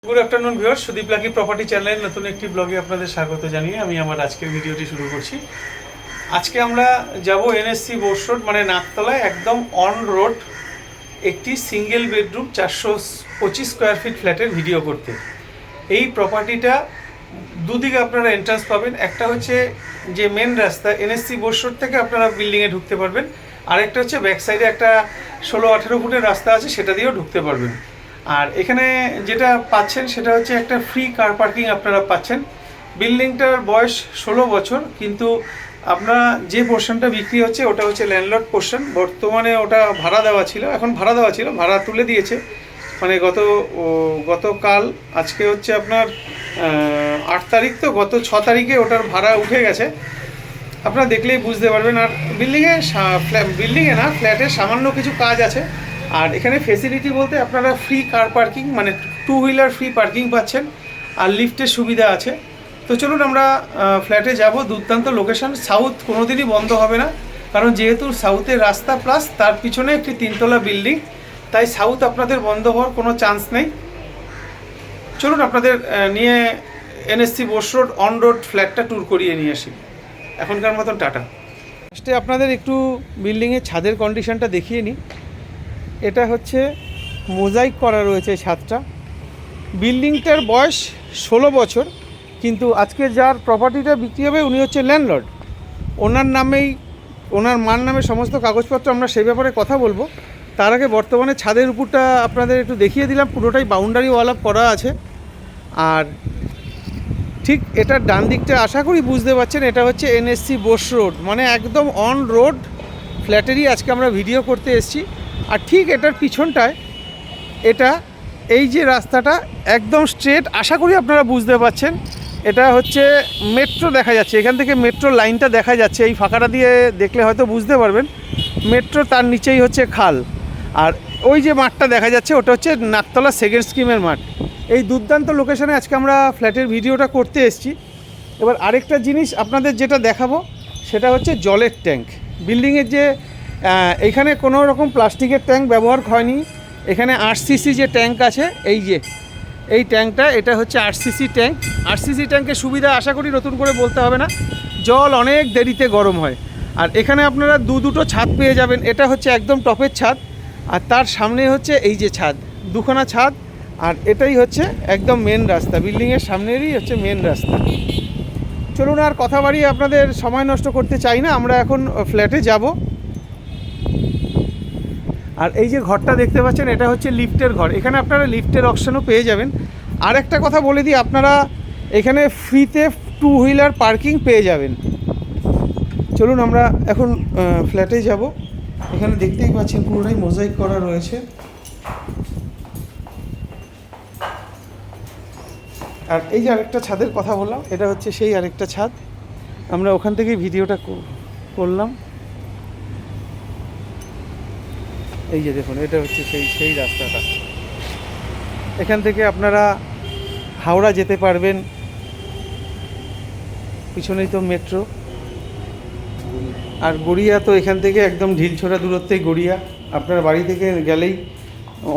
Good afternoon viewers, Sudip lucky property চ্যানেলের নতুন একটি ব্লগে আপনাদের স্বাগত জানিয়ে আমি আমার আজকের ভিডিওটি শুরু করছি। আজকে আমরা যাব এনএসসি বোস রোড মানে নাকতলায় একদম অন রোড একটি সিঙ্গেল বেডরুম 425 স্কোয়ার ফিট ফ্ল্যাটের ভিডিও করতে। এই প্রপার্টিটা দুদিকে আপনারা এন্ট্রান্স পাবেন। একটা হচ্ছে যে মেন রাস্তা এনএসসি বোস রোড থেকে আপনারা বিল্ডিংয়ে ঢুকতে পারবেন, আরেকটা হচ্ছে ব্যাক সাইডে একটা 16-18 ফুটের রাস্তা আছে, সেটা দিয়েও ঢুকতে পারবেন। আর এখানে যেটা পাচ্ছেন সেটা হচ্ছে একটা ফ্রি কার পার্কিং আপনারা পাচ্ছেন। বিল্ডিংটার বয়স 16 বছর, কিন্তু আপনার যে পোর্শনটা বিক্রি হচ্ছে ওটা হচ্ছে ল্যান্ডলর্ড পোর্শন। বর্তমানে ওটা ভাড়া দেওয়া ছিল, এখন ভাড়া তুলে দিয়েছে। মানে গতকাল, আজকে হচ্ছে আপনার 8 তারিখ, তো গত 6 তারিখে ওটার ভাড়া উঠে গেছে। আপনারা দেখলেই বুঝতে পারবেন। আর বিল্ডিংয়ে না, ফ্ল্যাটের সামান্য কিছু কাজ আছে। আর এখানে ফেসিলিটি বলতে আপনারা ফ্রি কার পার্কিং মানে 2 হুইলার ফ্রি পার্কিং পাচ্ছেন, আর লিফটের সুবিধা আছে। তো চলুন আমরা ফ্ল্যাটে যাব। দুর্দান্ত লোকেশন, সাউথ কোনোদিনই বন্ধ হবে না, কারণ যেহেতু সাউথের রাস্তা প্লাস তার পিছনে একটি 3তলা বিল্ডিং, তাই সাউথ আপনাদের বন্ধ হওয়ার কোনো চান্স নেই। চলুন আপনাদের নিয়ে NSC Bose road on road ফ্ল্যাটটা ট্যুর করিয়ে নিয়ে আসি। এখনকার মতন টাটা। ফার্স্টে আপনাদের একটু বিল্ডিংয়ের ছাদের কন্ডিশনটা দেখিয়ে নিই। এটা হচ্ছে মোজাইক করা রয়েছে ছাদটা। বিল্ডিংটার বয়স 16 বছর, কিন্তু আজকে যার প্রপার্টিটা বিক্রি হবে উনি হচ্ছে ল্যান্ডলর্ড। ওনার মার নামে সমস্ত কাগজপত্র, আমরা সেই ব্যাপারে কথা বলবো। তার আগে বর্তমানে ছাদের উপরটা আপনাদের একটু দেখিয়ে দিলাম। পুরোটাই বাউন্ডারি ওয়াল আপ করা আছে। আর ঠিক এটার ডান দিকটা আশা করি বুঝতে পারছেন, এটা হচ্ছে এনএসসি বোস রোড, মানে একদম অন রোড ফ্ল্যাটেরই আজকে আমরা ভিডিও করতে এসেছি। আর ঠিক এটার পিছনটায় এই যে রাস্তাটা একদম স্ট্রেট, আশা করি আপনারা বুঝতে পারছেন। এটা হচ্ছে মেট্রো দেখা যাচ্ছে, এখান থেকে মেট্রো লাইনটা দেখা যাচ্ছে। এই ফাঁকাটা দিয়ে দেখলে হয়তো বুঝতে পারবেন মেট্রো, তার নিচেই হচ্ছে খাল। আর ওই যে মাঠটা দেখা যাচ্ছে ওটা হচ্ছে নাকতলা সেকেন্ড স্কিমের মাঠ। এই দুর্দান্ত লোকেশনে আজকে আমরা ফ্ল্যাটের ভিডিওটা করতে এসেছি। এবার আরেকটা জিনিস আপনাদের যেটা দেখাবো সেটা হচ্ছে জলের ট্যাঙ্ক। বিল্ডিংয়ের যে এখানে কোনো রকম প্লাস্টিকের ট্যাঙ্ক ব্যবহার হয়নি। এখানে 8 সিসি যে ট্যাঙ্ক আছে, এই ট্যাঙ্কটা, এটা হচ্ছে 8 সিসি ট্যাঙ্ক। 8 সিসি ট্যাঙ্কের সুবিধা আশা করি নতুন করে বলতে হবে না, জল অনেক দেরিতে গরম হয়। আর এখানে আপনারা দুটো ছাদ পেয়ে যাবেন। এটা হচ্ছে একদম টপের ছাদ, আর তার সামনে হচ্ছে এই যে ছাদ, দুখানা ছাদ। আর এটাই হচ্ছে একদম মেন রাস্তা, বিল্ডিংয়ের সামনেরই হচ্ছে মেন রাস্তা। চলুন আর কথা বাড়িয়ে আপনাদের সময় নষ্ট করতে চাই না, আমরা এখন ফ্ল্যাটে যাব। আর এই যে ঘরটা দেখতে পাচ্ছেন, এটা হচ্ছে লিফটের ঘর। এখানে আপনারা লিফটের অপশানও পেয়ে যাবেন। আর একটা কথা বলে দিই, আপনারা এখানে ফ্রিতে 2 হুইলার পার্কিং পেয়ে যাবেন। চলুন আমরা এখন ফ্ল্যাটে যাব। এখানে দেখতেই পাচ্ছেন পুরোটাই মোজাইক করা রয়েছে। আর এই যে আরেকটা ছাদের কথা বললাম, এটা হচ্ছে সেই আরেকটা ছাদ। আমরা ওখান থেকেই ভিডিওটা করলাম। এই যে দেখুন, এটা হচ্ছে সেই রাস্তাটা। এখান থেকে আপনারা হাওড়া যেতে পারবেন, পিছনেই তো মেট্রো। আর গড়িয়া তো এখান থেকে একদম ঢিলছোড়া দূরত্বেই গড়িয়া। আপনার বাড়ি থেকে গেলেই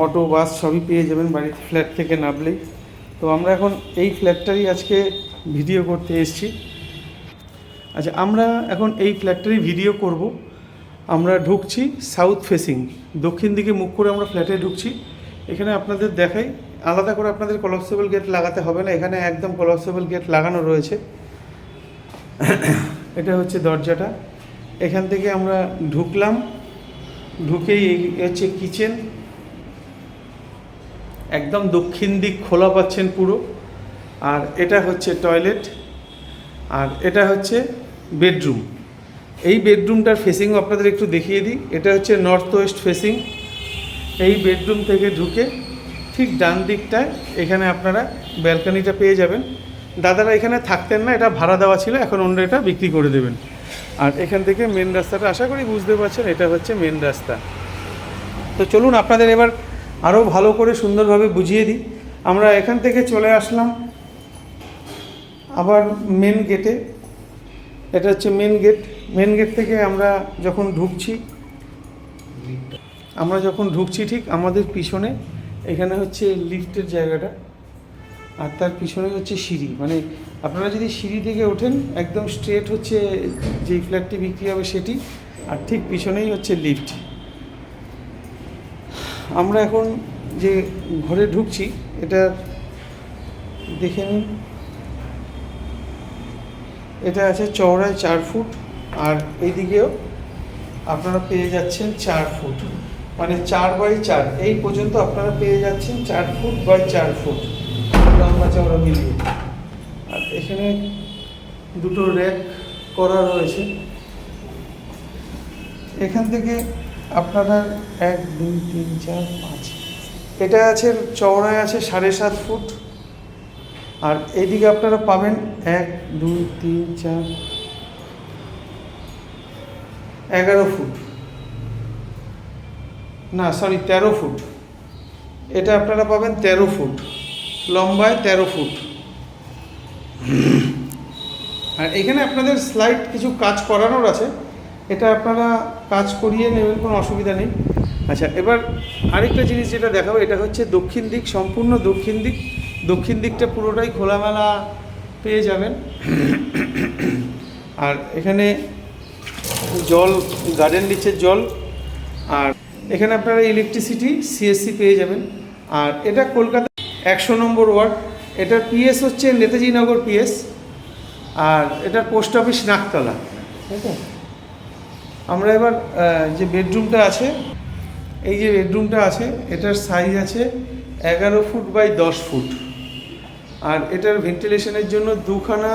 অটো বাস সবই পেয়ে যাবেন, বাড়ি ফ্ল্যাট থেকে নামলেই। তো আমরা এখন এই ফ্ল্যাটটারই আজকে ভিডিও করতে এসেছি। আচ্ছা, আমরা এখন এই ফ্ল্যাটটারই ভিডিও করব। আমরা ঢুকছি সাউথ ফেসিং, দক্ষিণ দিকে মুখ করে আমরা ফ্ল্যাটে ঢুকছি। এখানে আপনাদের দেখাই, আলাদা করে আপনাদের কলাপসেবল গেট লাগাতে হবে না, এখানে একদম কলাপসেবল গেট লাগানো রয়েছে। এটা হচ্ছে দরজাটা। এখান থেকে আমরা ঢুকলাম, ঢুকেই হচ্ছে কিচেন, একদম দক্ষিণ দিক খোলা পাচ্ছেন পুরো। আর এটা হচ্ছে টয়লেট, আর এটা হচ্ছে বেডরুম। এই বেডরুমটার ফেসিংও আপনাদের একটু দেখিয়ে দিই। এটা হচ্ছে নর্থ ওয়েস্ট ফেসিং। এই বেডরুম থেকে ঢুকে ঠিক ডান দিকটায় এখানে আপনারা ব্যালকনিটা পেয়ে যাবেন। দাদারা এখানে থাকতেন না, এটা ভাড়া দেওয়া ছিল, এখন অন্য এটা বিক্রি করে দেবেন। আর এখান থেকে মেন রাস্তাটা আশা করি বুঝতে পারছেন, এটা হচ্ছে মেন রাস্তা। তো চলুন আপনাদের এবার আরও ভালো করে সুন্দরভাবে বুঝিয়ে দিই। আমরা এখান থেকে চলে আসলাম আবার মেন গেটে। এটা হচ্ছে মেন গেট থেকে আমরা যখন ঢুকছি ঠিক আমাদের পিছনে এখানে হচ্ছে লিফটের জায়গাটা। আর তার পিছনে হচ্ছে সিঁড়ি, মানে আপনারা যদি সিঁড়ি থেকে ওঠেন একদম স্ট্রেট হচ্ছে যেই ফ্ল্যাটটি বিক্রি হবে সেটি, আর ঠিক পিছনেই হচ্ছে লিফট। আমরা এখন যে ঘরে ঢুকছি এটা দেখে নিন। এটা আছে চওড়ায় 4 ফুট, আর এইদিকেও আপনারা পেয়ে যাচ্ছেন 4 ফুট, মানে 4x4 এই পর্যন্ত আপনারা পেয়ে যাচ্ছেন 4 ফুট বাই 4 ফুট লম্বা চওড়া মিলিয়ে। আর এখানে দুটো র্যাক করা রয়েছে। এখান থেকে আপনারা 1 2 3 4 5, এটা আছে চওড়ায় আছে 7.5 ফুট, আর এইদিকে আপনারা পাবেন 1 2 3 4 11 ফুট, না সরি 13 ফুট। এটা আপনারা পাবেন 13 ফুট লম্বায়, 13 ফুট। আর এখানে আপনাদের স্লাইড কিছু কাজ করানোর আছে, এটা আপনারা কাজ করিয়ে নেবেন, কোনো অসুবিধা নেই। আচ্ছা, এবার আরেকটা জিনিস যেটা দেখাবো, এটা হচ্ছে দক্ষিণ দিক, সম্পূর্ণ দক্ষিণ দিক। দক্ষিণ দিকটা পুরোটাই খোলামেলা পেয়ে যাবেন। আর এখানে জল, গার্ডেন রিচের জল, আর এখানে আপনারা ইলেকট্রিসিটি সিএসসি পেয়ে যাবেন। আর এটা কলকাতা 100 নম্বর ওয়ার্ড। এটার পিএস হচ্ছে নেতাজি নগর পিএস, আর এটার পোস্ট অফিস নাকতলা। ঠিক আছে, আমরা এবার যে বেডরুমটা আছে, এই যে বেডরুমটা আছে এটার সাইজ আছে 11 ফুট বাই 10 ফুট। আর এটার ভেন্টিলেশনের জন্য 2খানা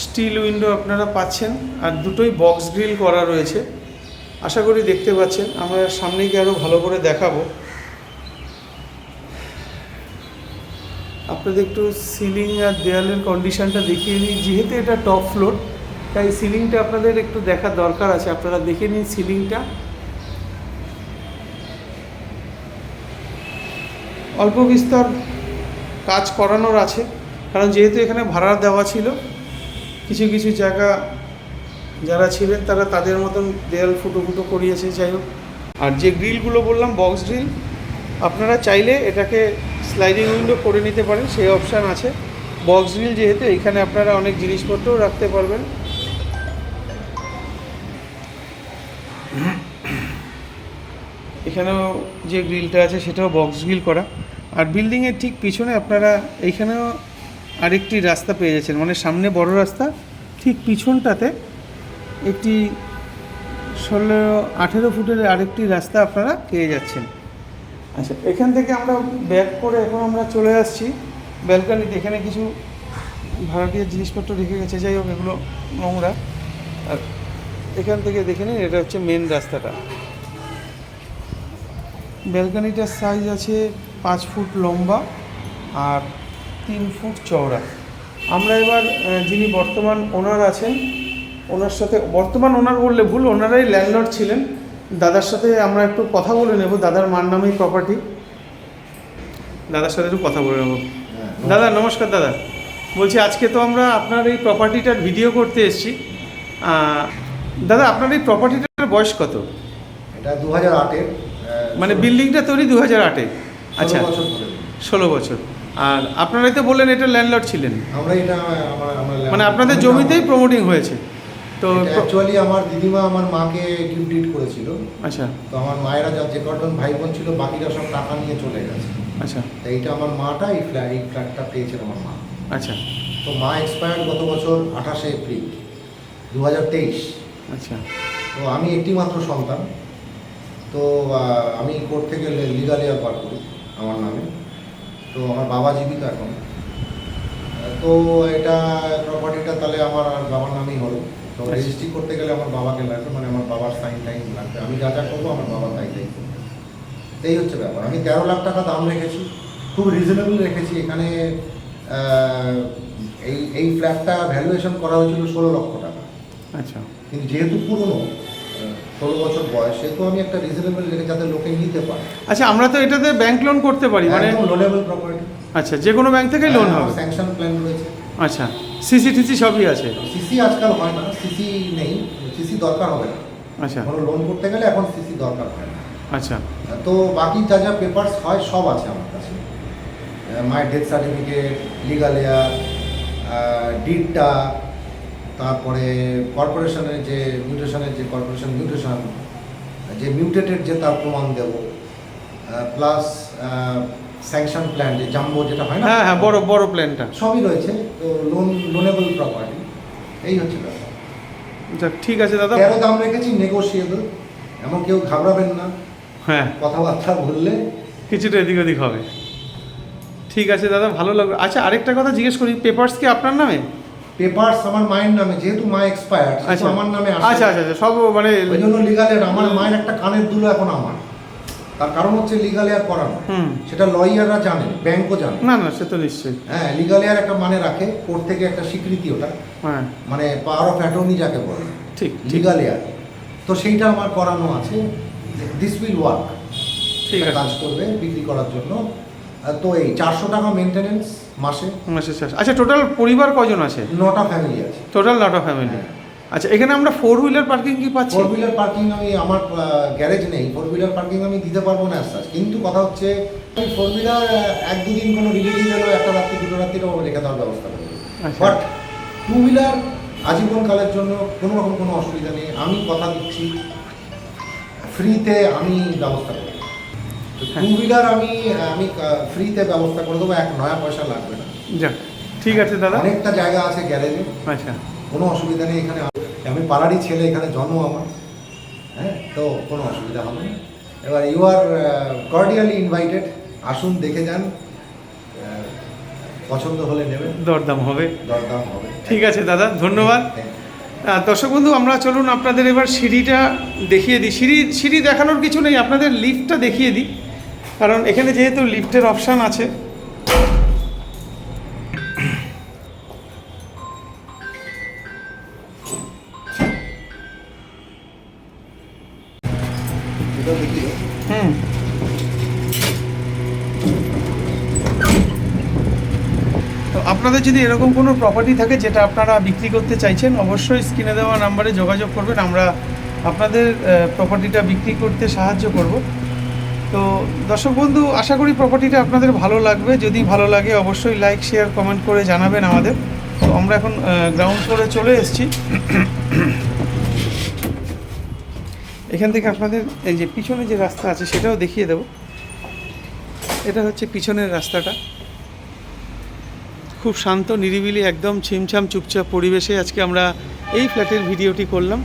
স্টিল উইন্ডো আপনারা পাচ্ছেন, আর দুটোই বক্স গ্রিল করা রয়েছে। আশা করি দেখতে পাচ্ছেন। আমরা সামনে গিয়ে আরও ভালো করে দেখাবো আপনাদের। একটু সিলিং আর দেয়ালের কন্ডিশনটা দেখিয়ে নিই। যেহেতু এটা টপ ফ্লোর, তাই সিলিংটা আপনাদের একটু দেখার দরকার আছে। আপনারা দেখে নিন সিলিংটা। অল্প বিস্তর কাজ করানোর আছে, কারণ যেহেতু এখানে ভাড়া দেওয়া ছিল, কিছু কিছু জায়গা যারা ছিলেন তারা তাদের মতন দেয়াল ফুটো ফুটো করিয়েছে, যাই হোক। আর যে গ্রিলগুলো বললাম বক্স গ্রিল, আপনারা চাইলে এটাকে স্লাইডিং উইন্ডো করে নিতে পারেন, সেই অপশান আছে। বক্স গ্রিল যেহেতু, এখানে আপনারা অনেক জিনিসপত্রও রাখতে পারবেন। এখানেও যে গ্রিলটা আছে সেটাও বক্স গ্রিল করা। আর বিল্ডিংয়ের ঠিক পিছনে আপনারা এইখানেও আরেকটি রাস্তা পেয়ে যাচ্ছেন, মানে সামনে বড় রাস্তা, ঠিক পিছনটাতে একটি 16-18 ফুটের আরেকটি রাস্তা আপনারা পেয়ে যাচ্ছেন। আচ্ছা, এখান থেকে আমরা ব্যাক করে এখন আমরা চলে আসছি ব্যালকনিতে। এখানে কিছু ভাড়াটিয়ার জিনিসপত্র রেখে গেছে, যাই হোক এগুলো নোংরা। আর এখান থেকে দেখে নিন, এটা হচ্ছে মেন রাস্তাটা। ব্যালকনিটার সাইজ আছে 5 ফুট লম্বা আর 3 ফুট চওড়া। আমরা এবার যিনি বর্তমান ওনার আছেন, ওনার সাথে, বর্তমান ওনার বললে ভুল, ওনারাই ল্যান্ডলর্ড ছিলেন, দাদার সাথে আমরা একটু কথা বলে নেব। দাদার মার নামেই প্রপার্টি, দাদার সাথে একটু কথা বলে নেব। দাদা নমস্কার। দাদা বলছি, আজকে তো আমরা আপনার এই প্রপার্টিটার ভিডিও করতে এসেছি। দাদা আপনার এই প্রপার্টিটার বয়স কত? এটা 2008-এর, মানে বিল্ডিংটা তৈরি 2008-এ? আচ্ছা, 16 বছর। আর আপনারাই তো বললেন এটা ল্যান্ডলর্ড ছিলেন। আমরা এটা মানে আপনাদের জমিতেই প্রমোটিং হয়েছে তো? অ্যাকচুয়ালি আমার দিদিমা আমার মাকে গিফট ডিড করেছিল। আচ্ছা। তো আমার মায়েরা যে কজন ভাই বোন ছিল, বাকিরা সব টাকা নিয়ে চলে গেছে। আচ্ছা। তো এইটা আমার মাটা এই ফ্ল্যাটটা পেয়েছিল আমার মা। আচ্ছা। তো মা এক্সপায়ার্ড গত বছর 28শে এপ্রিল 2023। আচ্ছা। তো আমি একটি মাত্র সন্তান। তো আমি কোর্ট থেকে লিগাল এয়ারপার করি আমার নামে। তো আমার বাবা জীবিত এখন। তো এটা প্রপার্টিটা তাহলে আমার আর বাবার নামেই হলো। তো রেজিস্ট্রি করতে গেলে আমার বাবাকে লাগবে, মানে আমার বাবার সাইন টাইন লাগবে। আমি যা যা করবো আমার বাবা তাই তাই করবো। এই হচ্ছে ব্যাপার। আমি 13 লাখ টাকা দাম রেখেছি, খুব রিজনেবল রেখেছি। এখানে এই ফ্ল্যাটটা ভ্যালুয়েশন করা হয়েছিল 16 লক্ষ টাকা। আচ্ছা। কিন্তু যেহেতু পুরনো, 16 বছর বয়স, সেহেতু আমি একটা রিজনেবল রেখে যাতে লোকে নিতে পারে। আচ্ছা, আমরা তো এটাতে ব্যাংক লোন করতে পারি, মানে লোনেবল প্রপার্টি। আচ্ছা, যে কোনো ব্যাংক থেকে লোন হবে? স্যাংশন প্ল্যান রয়েছে। আচ্ছা, সিসি টিসি সবই আছে? সিসি আজকাল হয় না, সিসি নেই, সিসি দরকার হবে না। আচ্ছা। কোনো লোন করতে গেলে এখন সিসি দরকার হয় না। আচ্ছা। তো বাকি যা যা পেপারস হয় সব আছে আমার কাছে। মায়ের ডেথ সার্টিফিকেট, লিগাল এয়ার, ডিডটা, তারপরে কর্পোরেশনের যে মিউটেশন যে মিউটেটেড যে তার প্রমাণ দেব, প্লাস স্যাংশন প্ল্যান যে জাম্বো যেটা হয় না, হ্যাঁ হ্যাঁ, বড় বড় প্ল্যানটা। সবই রয়েছে। তো লোনেবল প্রপার্টি, এই হচ্ছে ব্যাপার। যাক, ঠিক আছে দাদা। কেন দাম রেখেছি নেগোশিয়েবল, এমন কেউ ঘাবড়াবেন না, হ্যাঁ, কথাবার্তা বললে কিছুটা এদিক ওদিক হবে। ঠিক আছে দাদা, ভালো লাগলো। আচ্ছা, আরেকটা কথা জিজ্ঞেস করি, পেপারস কি আপনার নামে? পেপারস আমার মায়ের নামে, যেহেতু মা এক্সপায়ার্ড, আচ্ছা আমার নামে আসে। আচ্ছা আচ্ছা আচ্ছা, সব মানে ওই জন্য লিগাল এয়ার, আমার মায়ের একটা কানের দুলো এখন আমার, তার কারণ হচ্ছে লিগাল এয়ার করানো। সেটা লয়াররা জানে, ব্যাংকও জানে। না না, সে তো নিশ্চয়ই। হ্যাঁ, লিগাল এয়ার একটা মানে রাখে, কোর্ট থেকে একটা স্বীকৃতি, ওটা হ্যাঁ, মানে পাওয়ার অফ অ্যাটর্নি যাকে বলে, ঠিক ঠিক লিগাল এয়ার। তো সেইটা আমার করানো আছে। দিস উইল ওয়ার্ক, ঠিক আছে। কাজ করবে বিক্রি করার জন্য। তো এই 400 টাকা মেনটেনেন্স মাসে। মাসে শেষ। আচ্ছা, টোটাল পরিবার কজন আছে? 9টা ফ্যামিলি আছে। টোটাল 9টা ফ্যামিলি। আচ্ছা, এখানে আমরা 4 হুইলার পার্কিং কি পাচ্ছি? 4 হুইলার পার্কিং আমি, আমার গ্যারেজ নেই, 4 হুইলার পার্কিং আমি দিতে পারবো না অ্যাজ। কিন্তু কথা হচ্ছে 4 হুইলার 1-2 দিন কোনো রিলেটিভ এলো, একটা রাত্রি 2টো রাত্রিরও রেখে দেওয়ার ব্যবস্থা করবে। আচ্ছা। বাট 2 হুইলার আজীবনকালের জন্য কোনো রকম কোনো অসুবিধা নেই, আমি কথা দিচ্ছি ফ্রিতে আমি ব্যবস্থা করব। 2 হুইলার আমি ফ্রিতে ব্যবস্থা করে দেবো, 1 নয়া পয়সা লাগবে না। যাক, ঠিক আছে দাদা। অনেকটা জায়গা আছে গ্যারেজে, আচ্ছা, কোনো অসুবিধা নেই। এখানে আমি পাড়ারই ছেলে, এখানে জন্ম আমার। হ্যাঁ, তো কোনো অসুবিধা হবে না। এবার ইউ আর কর্ডিয়ালি ইনভাইটেড, আসুন দেখে যান, পছন্দ হলে নেবেন, দরদাম হবে। দরদাম হবে। ঠিক আছে দাদা, ধন্যবাদ। দর্শক বন্ধু, আমরা চলুন আপনাদের এবার সিঁড়িটা দেখিয়ে দিই। সিঁড়ি দেখানোর কিছু নেই, আপনাদের লিফটটা দেখিয়ে দিই, কারণ এখানে যেহেতু লিফটের অপশান আছে। এটা দেখিয়ে তো আপনাদের যদি এরকম কোনো প্রপার্টি থাকে যেটা আপনারা বিক্রি করতে চাইছেন, অবশ্যই স্ক্রিনে দেওয়া নাম্বারে যোগাযোগ করবেন, আমরা আপনাদের প্রপার্টিটা বিক্রি করতে সাহায্য করব। তো দর্শক বন্ধু, আশা করি প্রপার্টিটা আপনাদের ভালো লাগবে। যদি ভালো লাগে অবশ্যই লাইক, শেয়ার, কমেন্ট করে জানাবেন আমাদের। তো আমরা এখন গ্রাউন্ড ফ্লোরে চলে এসেছি। এখান থেকে আপনাদের এই যে পিছনে যে রাস্তা আছে সেটাও দেখিয়ে দেব। এটা হচ্ছে পিছনের রাস্তাটা। খুব শান্ত, নিরিবিলি, একদম ছিমছাম চুপচাপ পরিবেশে আজকে আমরা এই ফ্ল্যাটের ভিডিওটি করলাম।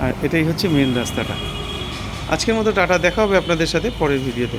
আর এটাই হচ্ছে মেন রাস্তাটা। আজকের মতো টাটা, দেখা হবে আপনাদের সাথে পরের ভিডিওতে।